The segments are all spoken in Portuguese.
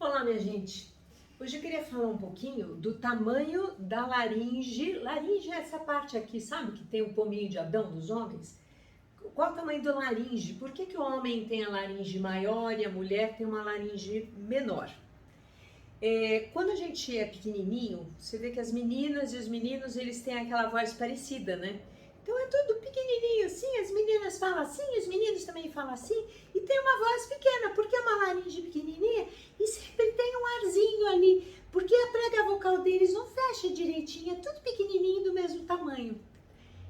Olá, minha gente. Hoje eu queria falar um pouquinho do tamanho da laringe. Laringe é essa parte aqui, sabe, que tem o pominho de Adão dos homens? Qual o tamanho do laringe? Por que que o homem tem a laringe maior e a mulher tem uma laringe menor? Quando a gente é pequenininho, você vê que as meninas e os meninos, eles têm aquela voz parecida, né? Então é tudo pequenininho assim, as meninas falam assim, os meninos também falam assim, e tem uma voz pequena, porque é uma laringe pequenininha e sempre tem um arzinho ali, porque a prega vocal deles não fecha direitinho, é tudo pequenininho do mesmo tamanho.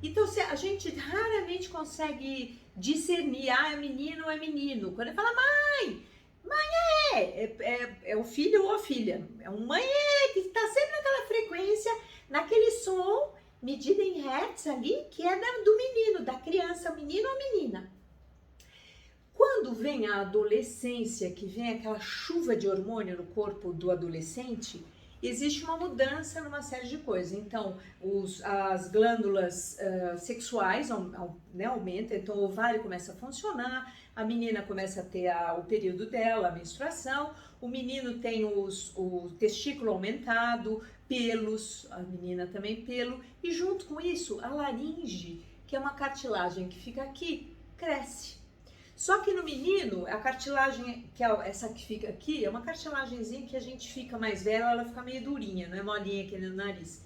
Então a gente raramente consegue discernir, é menino ou é menino. Quando ele fala mãe, é o filho ou a filha. É um mãe que está sempre naquela frequência, naquele som, medida em hertz ali, que é do menino, da criança, menino ou menina. Quando vem a adolescência, que vem aquela chuva de hormônio no corpo do adolescente, existe uma mudança numa série de coisas. Então, as glândulas sexuais aumentam, então o ovário começa a funcionar, a menina começa a ter o período dela, a menstruação, o menino tem o testículo aumentado, pelos, a menina também pelo, e junto com isso, a laringe, que é uma cartilagem que fica aqui, cresce. Só que no menino, a cartilagem, que é essa que fica aqui, é uma cartilagenzinha que a gente fica mais velha, ela fica meio durinha, não é molinha aqui no nariz.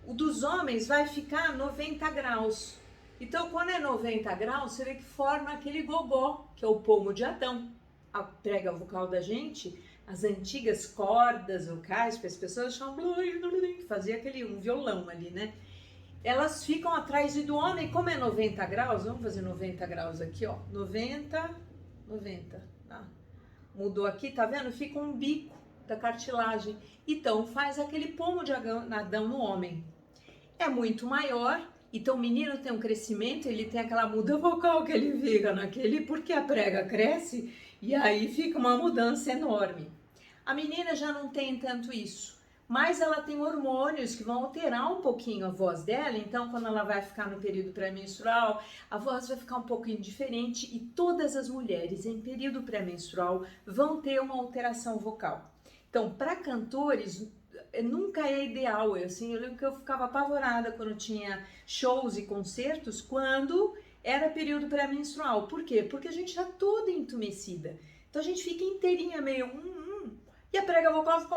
O dos homens vai ficar 90 graus. Então, quando é 90 graus, você vê que forma aquele gogó, que é o pomo de Adão. A prega vocal da gente, as antigas cordas vocais, porque as pessoas achavam que fazia um violão ali, né? Elas ficam atrás do homem, como é 90 graus, vamos fazer 90 graus aqui, ó, 90, tá? Mudou aqui, tá vendo? Fica um bico da cartilagem, então faz aquele pomo de Adão no homem. É muito maior, então o menino tem um crescimento, ele tem aquela muda vocal que ele fica naquele, porque a prega cresce, e aí fica uma mudança enorme. A menina já não tem tanto isso, mas ela tem hormônios que vão alterar um pouquinho a voz dela, então quando ela vai ficar no período pré-menstrual, a voz vai ficar um pouquinho diferente e todas as mulheres em período pré-menstrual vão ter uma alteração vocal. Então, para cantores, nunca é ideal, eu lembro que eu ficava apavorada quando tinha shows e concertos, quando era período pré-menstrual. Por quê? Porque a gente está toda entumecida, então a gente fica inteirinha meio e a prega vocal fica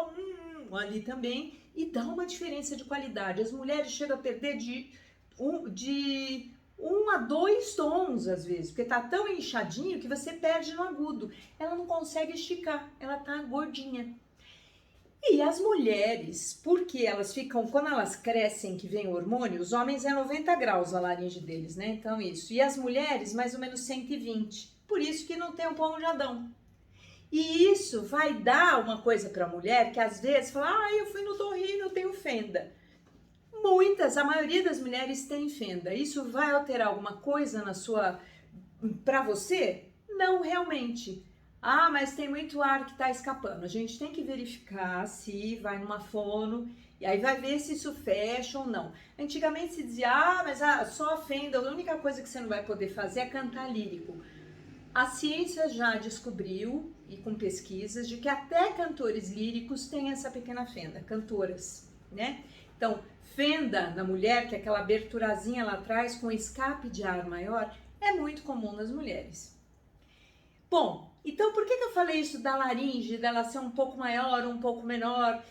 ali também, e dá uma diferença de qualidade. As mulheres chegam a perder de 1 a 2 tons às vezes, porque tá tão inchadinho que você perde no agudo. Ela não consegue esticar, ela tá gordinha. E as mulheres, porque elas ficam, quando elas crescem, que vem o hormônio, os homens é 90 graus a laringe deles, né? Então isso. E as mulheres, mais ou menos 120. Por isso que não tem um pomo de Adão. E isso vai dar uma coisa para a mulher que às vezes fala, eu fui no torrino, eu tenho fenda. A maioria das mulheres tem fenda. Isso vai alterar alguma coisa para você? Não, realmente. Mas tem muito ar que está escapando. A gente tem que verificar se vai numa fono e aí vai ver se isso fecha ou não. Antigamente se dizia, mas só a fenda, a única coisa que você não vai poder fazer é cantar lírico. A ciência já descobriu, e com pesquisas, de que até cantores líricos têm essa pequena fenda, cantoras, né? Então, fenda na mulher, que é aquela aberturazinha lá atrás com escape de ar maior, é muito comum nas mulheres. Bom, então por que eu falei isso da laringe, dela ser um pouco maior, um pouco menor?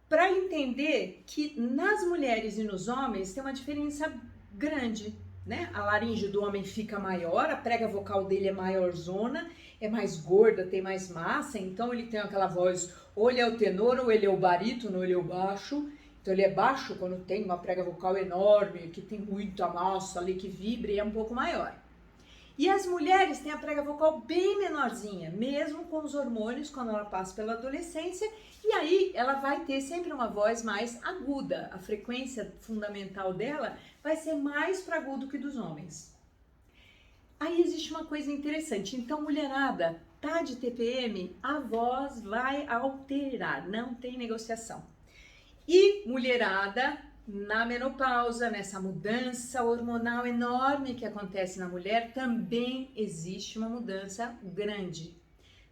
Para entender que nas mulheres e nos homens tem uma diferença grande, né? A laringe do homem fica maior, a prega vocal dele é maiorzona, é mais gorda, tem mais massa, então ele tem aquela voz, ou ele é o tenor, ou ele é o barítono, ou ele é o baixo. Então ele é baixo quando tem uma prega vocal enorme, que tem muita massa ali, que vibra e é um pouco maior. E as mulheres têm a prega vocal bem menorzinha, mesmo com os hormônios, quando ela passa pela adolescência, e aí ela vai ter sempre uma voz mais aguda. A frequência fundamental dela vai ser mais para agudo que dos homens. Aí existe uma coisa interessante, então mulherada, tá de TPM, a voz vai alterar, não tem negociação. E mulherada, na menopausa, nessa mudança hormonal enorme que acontece na mulher, também existe uma mudança grande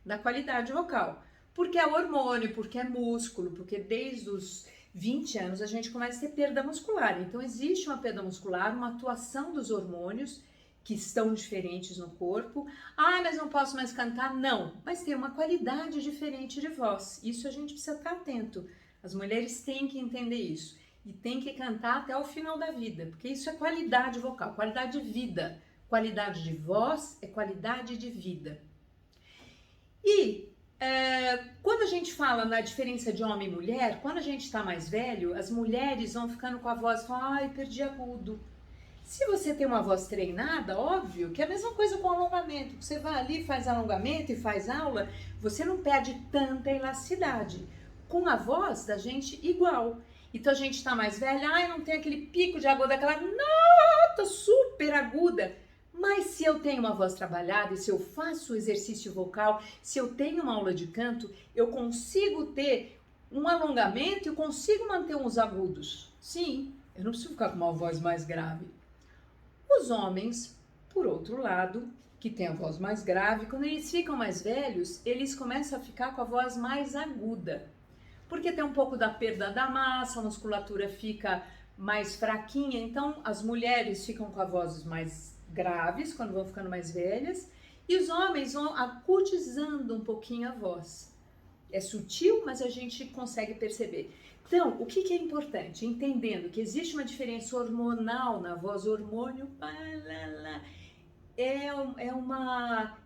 da qualidade vocal. Porque é hormônio, porque é músculo, porque desde os 20 anos a gente começa a ter perda muscular. Então existe uma perda muscular, uma atuação dos hormônios que estão diferentes no corpo. Ah, mas não posso mais cantar? Não, mas tem uma qualidade diferente de voz. Isso a gente precisa estar atento. As mulheres têm que entender isso. E tem que cantar até o final da vida, porque isso é qualidade vocal, qualidade de vida. Qualidade de voz é qualidade de vida. E quando a gente fala na diferença de homem e mulher, quando a gente está mais velho, as mulheres vão ficando com a voz, falam, ai, perdi agudo. Se você tem uma voz treinada, óbvio que é a mesma coisa com alongamento. Você vai ali, faz alongamento e faz aula, você não perde tanta elasticidade. Com a voz da gente, igual. Então a gente tá mais velha, ai, não tem aquele pico de agudo, aquela nota super aguda. Mas se eu tenho uma voz trabalhada e se eu faço exercício vocal, se eu tenho uma aula de canto, eu consigo ter um alongamento e consigo manter uns agudos. Sim, eu não preciso ficar com uma voz mais grave. Os homens, por outro lado, que têm a voz mais grave, quando eles ficam mais velhos, eles começam a ficar com a voz mais aguda. Porque tem um pouco da perda da massa, a musculatura fica mais fraquinha, então as mulheres ficam com a voz mais graves quando vão ficando mais velhas e os homens vão acutizando um pouquinho a voz. É sutil, mas a gente consegue perceber. Então, o que é importante? Entendendo que existe uma diferença hormonal na voz, hormônio é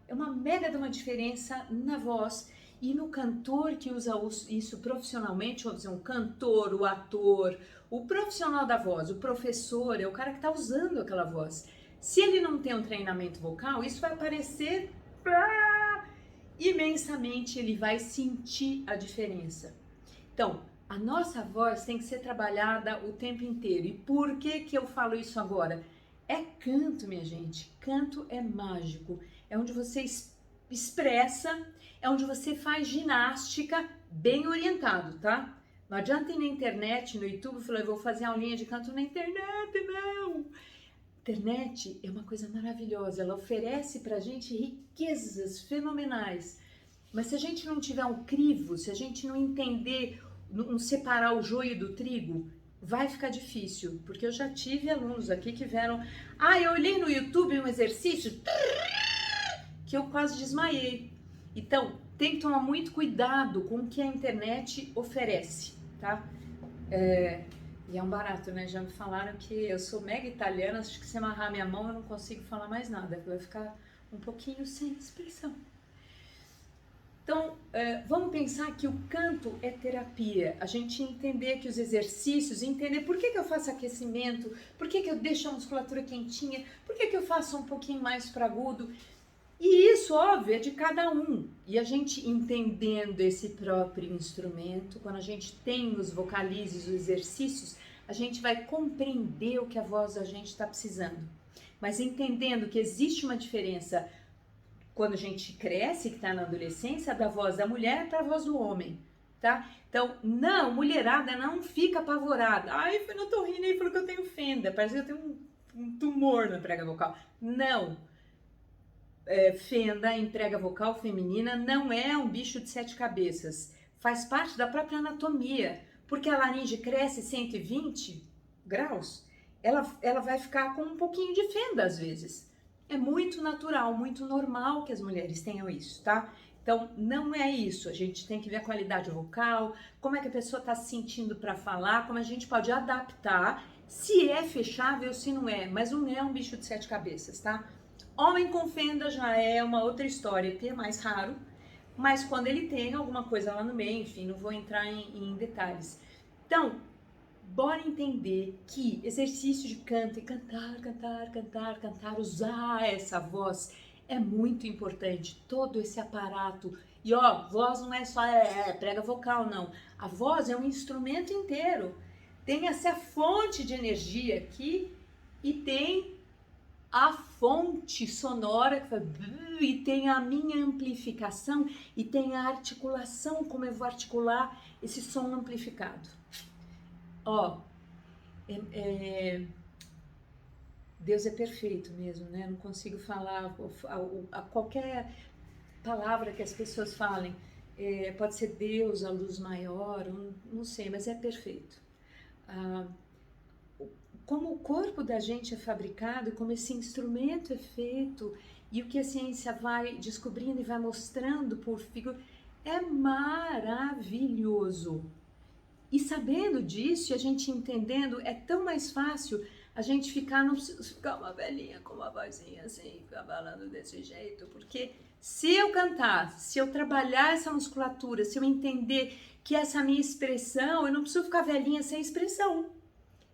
uma mega de uma diferença na voz. E no cantor que usa isso profissionalmente, vamos dizer, um cantor, o ator, o profissional da voz, o professor, é o cara que está usando aquela voz. Se ele não tem um treinamento vocal, isso vai aparecer imensamente, ele vai sentir a diferença. Então, a nossa voz tem que ser trabalhada o tempo inteiro. E por que eu falo isso agora? É canto, minha gente. Canto é mágico. É onde você expressa, é onde você faz ginástica bem orientado, tá? Não adianta ir na internet, no YouTube, falar, eu vou fazer aulinha de canto na internet, não! Internet é uma coisa maravilhosa, ela oferece pra gente riquezas fenomenais. Mas se a gente não tiver um crivo, se a gente não entender, não separar o joio do trigo, vai ficar difícil. Porque eu já tive alunos aqui que vieram, eu olhei no YouTube um exercício que eu quase desmaiei. Então, tem que tomar muito cuidado com o que a internet oferece, tá? E é um barato, né? Já me falaram que eu sou mega italiana, acho que se amarrar minha mão eu não consigo falar mais nada, vai ficar um pouquinho sem expressão. Então, vamos pensar que o canto é terapia, a gente entender que os exercícios, entender por que eu faço aquecimento, por que eu deixo a musculatura quentinha, por que eu faço um pouquinho mais para agudo. E isso, óbvio, é de cada um. E a gente entendendo esse próprio instrumento, quando a gente tem os vocalizes, os exercícios, a gente vai compreender o que a voz da gente está precisando. Mas entendendo que existe uma diferença quando a gente cresce, que está na adolescência, da voz da mulher para a voz do homem, tá? Então, não, mulherada não fica apavorada. Ai, foi no torrino e falou que eu tenho fenda, parece que eu tenho um tumor na prega vocal. Não. Fenda em prega vocal feminina não é um bicho de 7 cabeças, faz parte da própria anatomia, porque a laringe cresce 120 graus, ela vai ficar com um pouquinho de fenda às vezes. É muito natural, muito normal que as mulheres tenham isso, tá? Então, não é isso, a gente tem que ver a qualidade vocal, como é que a pessoa está se sentindo para falar, como a gente pode adaptar, se é fechável, se não é, mas não é um bicho de 7 cabeças, tá? Homem com fenda já é uma outra história, que é mais raro, mas quando ele tem alguma coisa lá no meio, enfim, não vou entrar em detalhes. Então, bora entender que exercício de canto e cantar, usar essa voz é muito importante, todo esse aparato. E ó, voz não é só prega vocal, não. A voz é um instrumento inteiro. Tem essa fonte de energia aqui e tem a fonte sonora que faz, e tem a minha amplificação e tem a articulação, como eu vou articular esse som amplificado. Ó, Deus é perfeito mesmo, né? Não consigo falar a qualquer palavra que as pessoas falem. pode ser Deus, a luz maior, não sei, mas é perfeito. Como o corpo da gente é fabricado, como esse instrumento é feito e o que a ciência vai descobrindo e vai mostrando por figura, é maravilhoso. E sabendo disso, e a gente entendendo, é tão mais fácil a gente ficar, não precisa ficar uma velhinha com uma vozinha assim, ficar falando desse jeito, porque se eu cantar, se eu trabalhar essa musculatura, se eu entender que essa minha expressão, eu não preciso ficar velhinha sem expressão.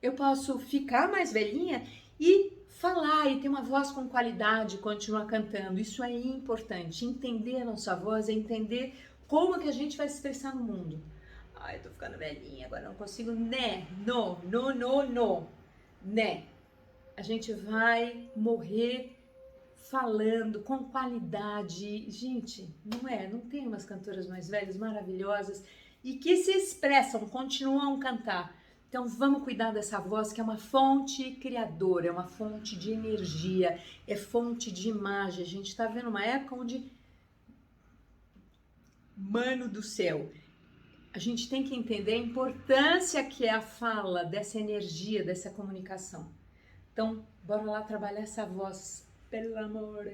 Eu posso ficar mais velhinha e falar e ter uma voz com qualidade, continuar cantando. Isso é importante. Entender a nossa voz é entender como que a gente vai se expressar no mundo. Ai, eu tô ficando velhinha, agora não consigo, né? No. Né? A gente vai morrer falando com qualidade. Gente, não tem umas cantoras mais velhas maravilhosas e que se expressam, continuam a cantar. Então vamos cuidar dessa voz que é uma fonte criadora, é uma fonte de energia, é fonte de imagem. A gente está vendo uma época onde, mano do céu, a gente tem que entender a importância que é a fala dessa energia, dessa comunicação. Então, bora lá trabalhar essa voz, pelo amor.